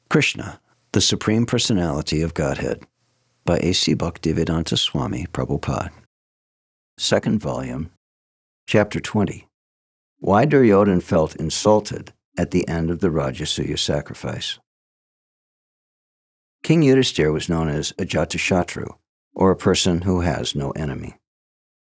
Krishna, the Supreme Personality of Godhead, by A.C. Bhaktivedanta Swami, Prabhupāda. Second volume, Chapter 20. Why Duryodhana felt insulted at the end of the Rājasūya sacrifice. King Yudhisthira was known as Ajatashatru, or a person who has no enemy.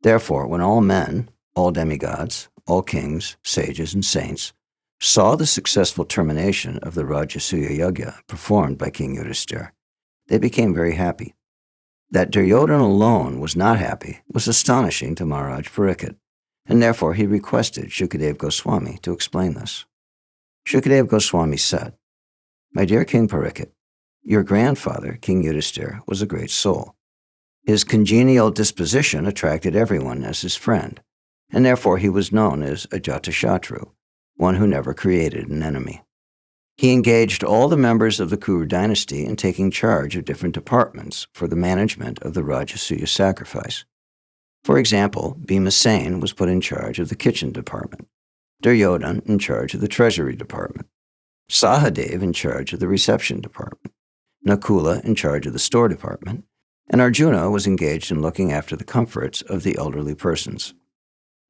Therefore, when all men, all demigods, all kings, sages, and saints saw the successful termination of the Rājasūya yajna performed by King Yudhisthira, they became very happy. That Duryodhana alone was not happy was astonishing to Maharaj Parikshit, and therefore he requested Śrīla Goswami to explain this. Śrīla Goswami said, "My dear King Parikshit, your grandfather, King Yudhisthira, was a great soul. His congenial disposition attracted everyone as his friend, and therefore he was known as Ajatashatru, one who never created an enemy. He engaged all the members of the Kuru dynasty in taking charge of different departments for the management of the Rājasūya sacrifice. For example, Bhīmasena was put in charge of the kitchen department, Duryodhana in charge of the treasury department, Sahadeva in charge of the reception department, Nakula in charge of the store department, and Arjuna was engaged in looking after the comforts of the elderly persons.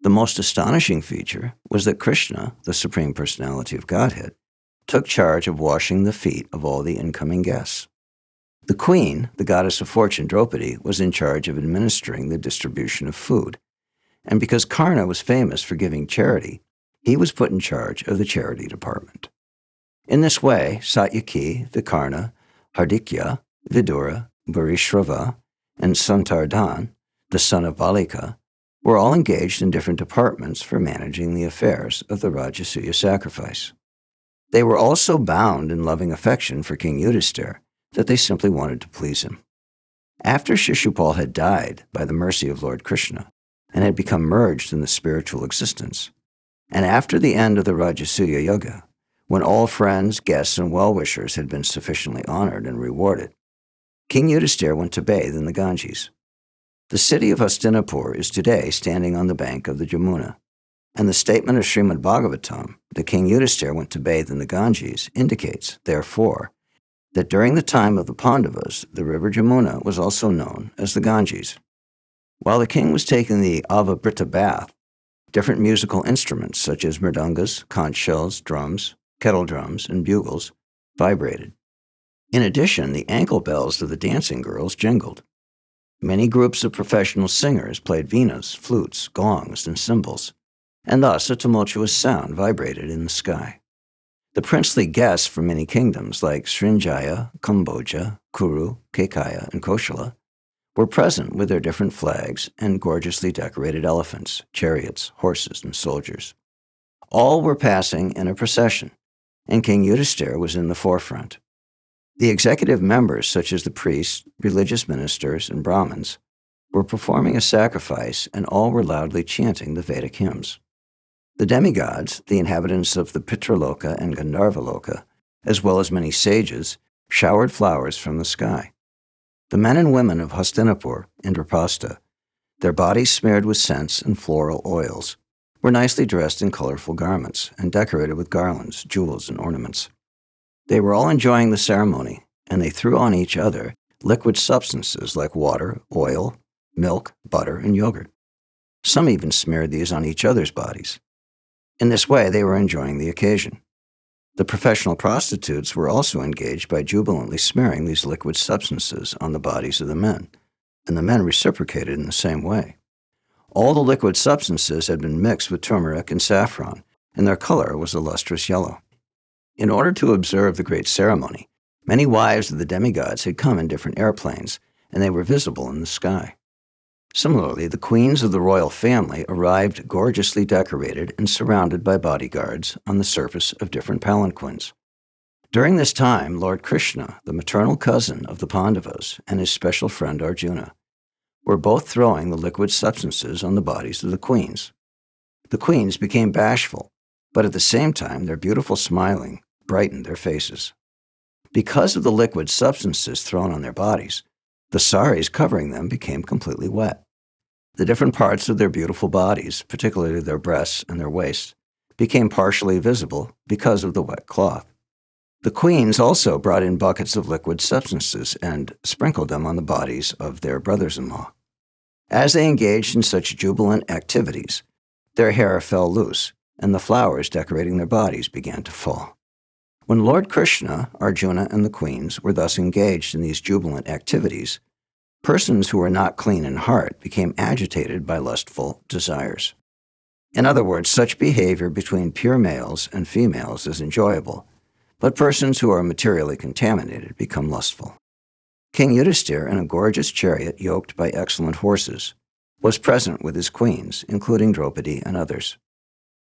The most astonishing feature was that Krishna, the Supreme Personality of Godhead, took charge of washing the feet of all the incoming guests. The queen, the goddess of fortune Draupadi, was in charge of administering the distribution of food, and because Karna was famous for giving charity, he was put in charge of the charity department. In this way, Satyaki, Vikarna, Hardikya, Vidura, Bharishrava, and Santardhan, the son of Balika, were all engaged in different departments for managing the affairs of the Rājasūya sacrifice. They were all so bound in loving affection for King Yudhisthira that they simply wanted to please him. After Shishupal had died by the mercy of Lord Krishna and had become merged in the spiritual existence, and after the end of the Rājasūya yajna, when all friends, guests, and well-wishers had been sufficiently honored and rewarded, King Yudhisthira went to bathe in the Ganges. The city of Hastinapur is today standing on the bank of the Jamuna, and the statement of Śrīmad-Bhāgavatam that King Yudhisthira went to bathe in the Ganges indicates, therefore, that during the time of the Pandavas, the river Jamuna was also known as the Ganges. While the king was taking the Avabrita bath, different musical instruments such as mridangas, conch shells, drums, kettle drums, and bugles vibrated. In addition, the ankle bells of the dancing girls jingled. Many groups of professional singers played veenas, flutes, gongs, and cymbals, and thus a tumultuous sound vibrated in the sky. The princely guests from many kingdoms like Srinjaya, Kamboja, Kuru, KĽa, and Koshala were present with their different flags and gorgeously decorated elephants, chariots, horses, and soldiers. All were passing in a procession, and King Yudhisthira was in the forefront. The executive members, such as the priests, religious ministers, and Brahmins, were performing a sacrifice, and all were loudly chanting the Vedic hymns. The demigods, the inhabitants of the Pitraloka and Gandharvaloka, as well as many sages, showered flowers from the sky. The men and women of Hastinapur, Indraprastha, their bodies smeared with scents and floral oils, were nicely dressed in colorful garments and decorated with garlands, jewels, and ornaments. They were all enjoying the ceremony, and they threw on each other liquid substances like water, oil, milk, butter, and yogurt. Some even smeared these on each other's bodies. In this way, they were enjoying the occasion. The professional prostitutes were also engaged by jubilantly smearing these liquid substances on the bodies of the men, and the men reciprocated in the same way. All the liquid substances had been mixed with turmeric and saffron, and their color was a lustrous yellow. In order to observe the great ceremony, many wives of the demigods had come in different airplanes, and they were visible in the sky. Similarly, the queens of the royal family arrived gorgeously decorated and surrounded by bodyguards on the surface of different palanquins. During this time, Lord Krishna, the maternal cousin of the Pandavas, and his special friend Arjuna, were both throwing the liquid substances on the bodies of the queens. The queens became bashful, but at the same time their beautiful smiling brightened their faces. Because of the liquid substances thrown on their bodies, the saris covering them became completely wet. The different parts of their beautiful bodies, particularly their breasts and their waists, became partially visible because of the wet cloth. The queens also brought in buckets of liquid substances and sprinkled them on the bodies of their brothers-in-law. As they engaged in such jubilant activities, their hair fell loose, and the flowers decorating their bodies began to fall. When Lord Krishna, Arjuna, and the queens were thus engaged in these jubilant activities, persons who were not clean in heart became agitated by lustful desires. In other words, such behavior between pure males and females is enjoyable, but persons who are materially contaminated become lustful. King Yudhisthira, in a gorgeous chariot yoked by excellent horses, was present with his queens, including Draupadi and others.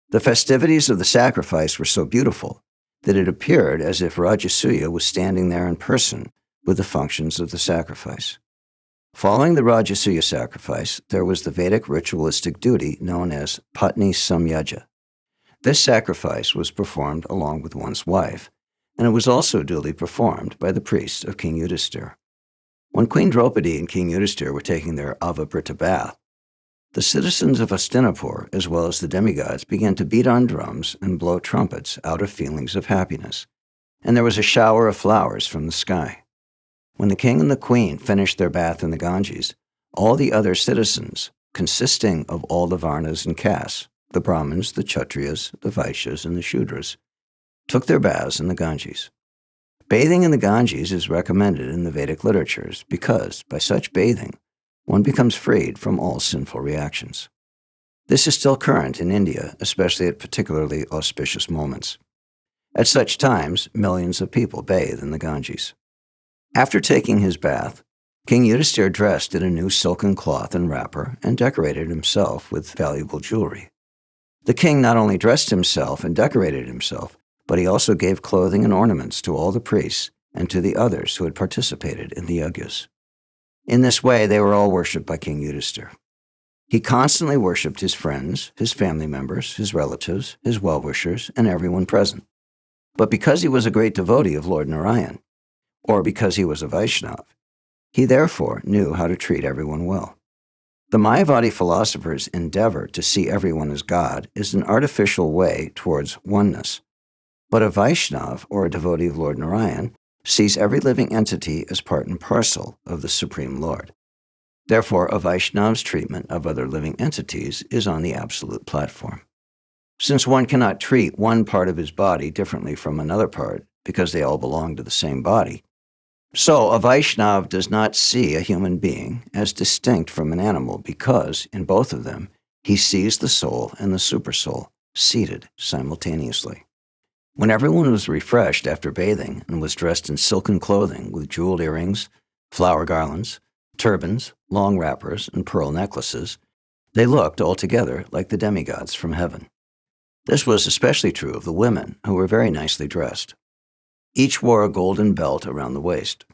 The festivities of the sacrifice were so beautiful that it appeared as if Rājasūya was standing there in person with the functions of the sacrifice. Following the Rājasūya sacrifice, there was the Vedic ritualistic duty known as Patni Samyaja. This sacrifice was performed along with one's wife, and it was also duly performed by the priests of King Yudhisthira. When Queen Draupadi and King Yudhisthira were taking their Avabrita bath, the citizens of Hastinapur, as well as the demigods, began to beat on drums and blow trumpets out of feelings of happiness, and there was a shower of flowers from the sky. When the king and the queen finished their bath in the Ganges, all the other citizens, consisting of all the Varnas and castes, the Brahmins, the Kshatriyas, the Vaishyas, and the Shudras, took their baths in the Ganges. Bathing in the Ganges is recommended in the Vedic literatures because, by such bathing, one becomes freed from all sinful reactions. This is still current in India, especially at particularly auspicious moments. At such times, millions of people bathe in the Ganges. After taking his bath, King Yudhisthira dressed in a new silken cloth and wrapper and decorated himself with valuable jewelry. The king not only dressed himself and decorated himself, but he also gave clothing and ornaments to all the priests and to the others who had participated in the yajnas. In this way, they were all worshipped by King Yudhisthira. He constantly worshipped his friends, his family members, his relatives, his well-wishers, and everyone present. But because he was a great devotee of Lord Narayan, or because he was a Vaishnava, he therefore knew how to treat everyone well. The Mayavadi philosophers' endeavor to see everyone as God is an artificial way towards oneness. But a Vaishnava, or a devotee of Lord Narayan, sees every living entity as part and parcel of the Supreme Lord. Therefore, a Vaishnava's treatment of other living entities is on the absolute platform. Since one cannot treat one part of his body differently from another part because they all belong to the same body, so a Vaishnava does not see a human being as distinct from an animal because, in both of them, he sees the soul and the supersoul seated simultaneously. When everyone was refreshed after bathing and was dressed in silken clothing with jeweled earrings, flower garlands, turbans, long wrappers, and pearl necklaces, they looked altogether like the demigods from heaven. This was especially true of the women, who were very nicely dressed. Each wore a golden belt around the waist.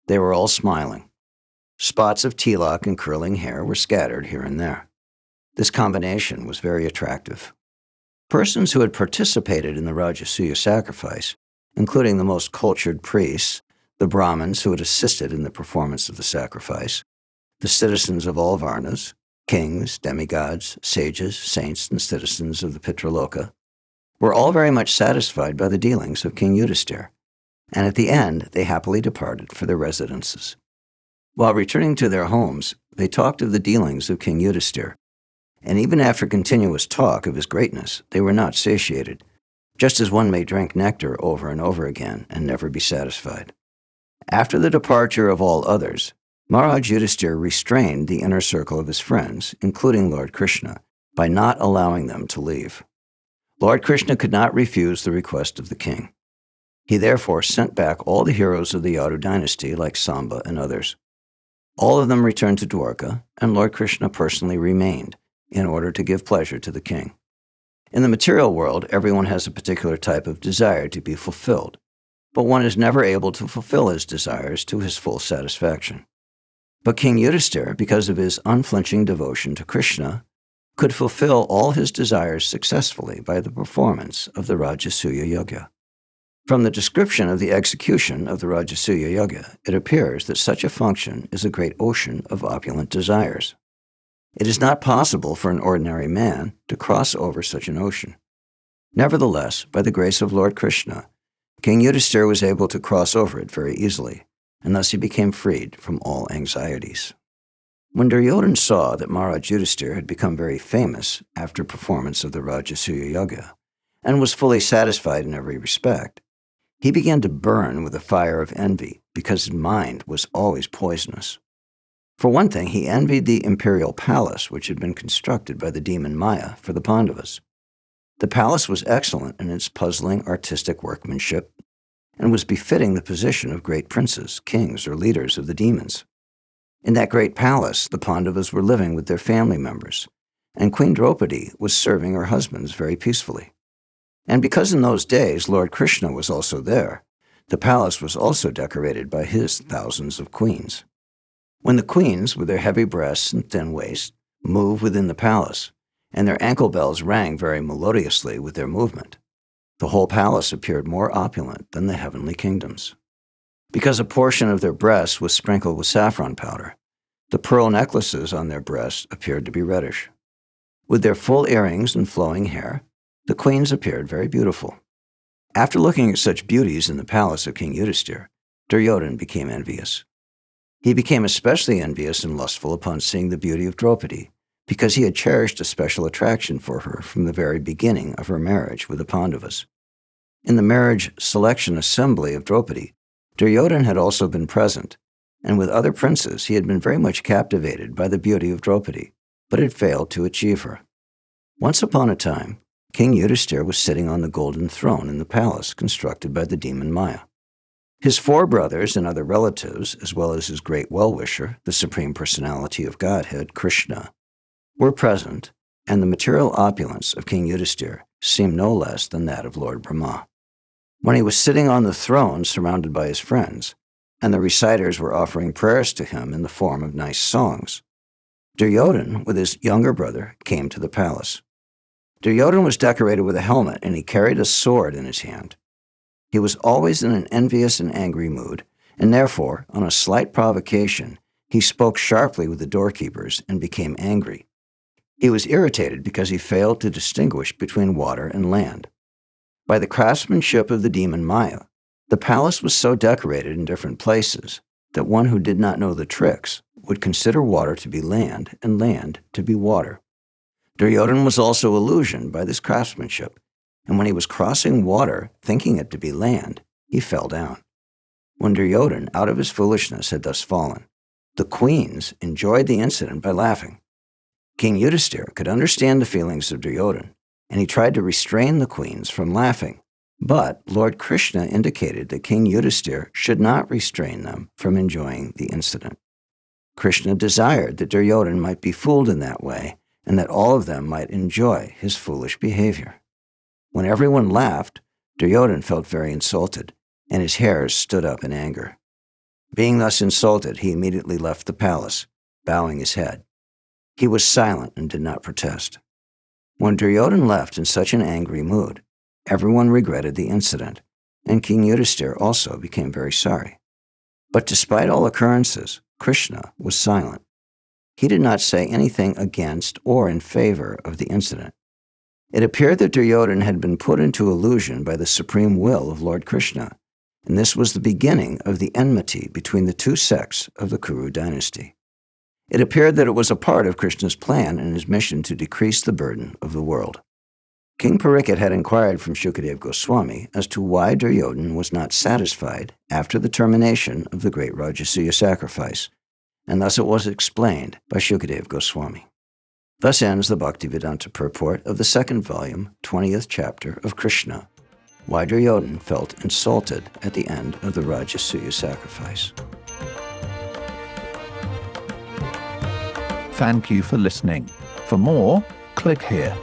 They were all smiling. Spots of tilak and curling hair were scattered here and there. This combination was very attractive. Persons who had participated in the Rājasūya sacrifice, including the most cultured priests, the Brahmins who had assisted in the performance of the sacrifice, the citizens of all Varnas, kings, demigods, sages, saints, and citizens of the Pitraloka, were all very much satisfied by the dealings of King Yudhisthira, and at the end they happily departed for their residences. While returning to their homes, they talked of the dealings of King Yudhisthira, and even after continuous talk of his greatness, they were not satiated, just as one may drink nectar over and over again and never be satisfied. After the departure of all others, Maharaj Yudhisthira restrained the inner circle of his friends, including Lord Krishna, by not allowing them to leave. Lord Krishna could not refuse the request of the king. He therefore sent back all the heroes of the Yadu dynasty like Samba and others. All of them returned to Dwarka, and Lord Krishna personally remained, in order to give pleasure to the king. In the material world, everyone has a particular type of desire to be fulfilled, but one is never able to fulfill his desires to his full satisfaction. But King Yudhisthira, because of his unflinching devotion to Krishna, could fulfill all his desires successfully by the performance of the Rājasūya yajna. From the description of the execution of the Rājasūya yajna, it appears that such a function is a great ocean of opulent desires. It is not possible for an ordinary man to cross over such an ocean. Nevertheless, by the grace of Lord Krishna, King Yudhisthira was able to cross over it very easily, and thus he became freed from all anxieties. When Duryodhana saw that Maharaj Yudhisthira had become very famous after performance of the Rājasūya Yoga, and was fully satisfied in every respect, he began to burn with a fire of envy because his mind was always poisonous. For one thing, he envied the imperial palace which had been constructed by the demon Maya for the Pandavas. The palace was excellent in its puzzling artistic workmanship and was befitting the position of great princes, kings, or leaders of the demons. In that great palace, the Pandavas were living with their family members, and Queen Draupadi was serving her husbands very peacefully. And because in those days Lord Krishna was also there, the palace was also decorated by his thousands of queens. When the queens, with their heavy breasts and thin waists, moved within the palace, and their ankle bells rang very melodiously with their movement, the whole palace appeared more opulent than the heavenly kingdoms. Because a portion of their breasts was sprinkled with saffron powder, the pearl necklaces on their breasts appeared to be reddish. With their full earrings and flowing hair, the queens appeared very beautiful. After looking at such beauties in the palace of King Yudhisthira, Duryodhana became envious. He became especially envious and lustful upon seeing the beauty of Draupadi, because he had cherished a special attraction for her from the very beginning of her marriage with the Pandavas. In the marriage selection assembly of Draupadi, Duryodhana had also been present, and with other princes he had been very much captivated by the beauty of Draupadi, but had failed to achieve her. Once upon a time, King Yudhisthira was sitting on the golden throne in the palace constructed by the demon Maya. His 4 brothers and other relatives, as well as his great well-wisher, the Supreme Personality of Godhead, Krishna, were present, and the material opulence of King Yudhisthira seemed no less than that of Lord Brahma. When he was sitting on the throne surrounded by his friends, and the reciters were offering prayers to him in the form of nice songs, Duryodhana, with his younger brother, came to the palace. Duryodhana was decorated with a helmet, and he carried a sword in his hand. He was always in an envious and angry mood, and therefore, on a slight provocation, he spoke sharply with the doorkeepers and became angry. He was irritated because he failed to distinguish between water and land. By the craftsmanship of the demon Maya, the palace was so decorated in different places that one who did not know the tricks would consider water to be land and land to be water. Duryodhana was also illusioned by this craftsmanship, and when he was crossing water, thinking it to be land, he fell down. When Duryodhana, out of his foolishness, had thus fallen, the queens enjoyed the incident by laughing. King Yudhisthira could understand the feelings of Duryodhana, and he tried to restrain the queens from laughing. But Lord Krishna indicated that King Yudhisthira should not restrain them from enjoying the incident. Krishna desired that Duryodhana might be fooled in that way, and that all of them might enjoy his foolish behavior. When everyone laughed, Duryodhana felt very insulted, and his hairs stood up in anger. Being thus insulted, he immediately left the palace, bowing his head. He was silent and did not protest. When Duryodhana left in such an angry mood, everyone regretted the incident, and King Yudhisthira also became very sorry. But despite all occurrences, Krishna was silent. He did not say anything against or in favor of the incident. It appeared that Duryodhana had been put into illusion by the supreme will of Lord Krishna, and this was the beginning of the enmity between the 2 sects of the Kuru dynasty. It appeared that it was a part of Krishna's plan and his mission to decrease the burden of the world. King Parikshit had inquired from Śrīmad-Bhāgavatam Goswami as to why Duryodhana was not satisfied after the termination of the great Rājasūya sacrifice, and thus it was explained by Śrīmad-Bhāgavatam Goswami. Thus ends the Bhaktivedanta purport of the 2nd volume, 20th chapter of Krishna, why Duryodhana felt insulted at the end of the Rājasūya sacrifice. Thank you for listening. For more, click here.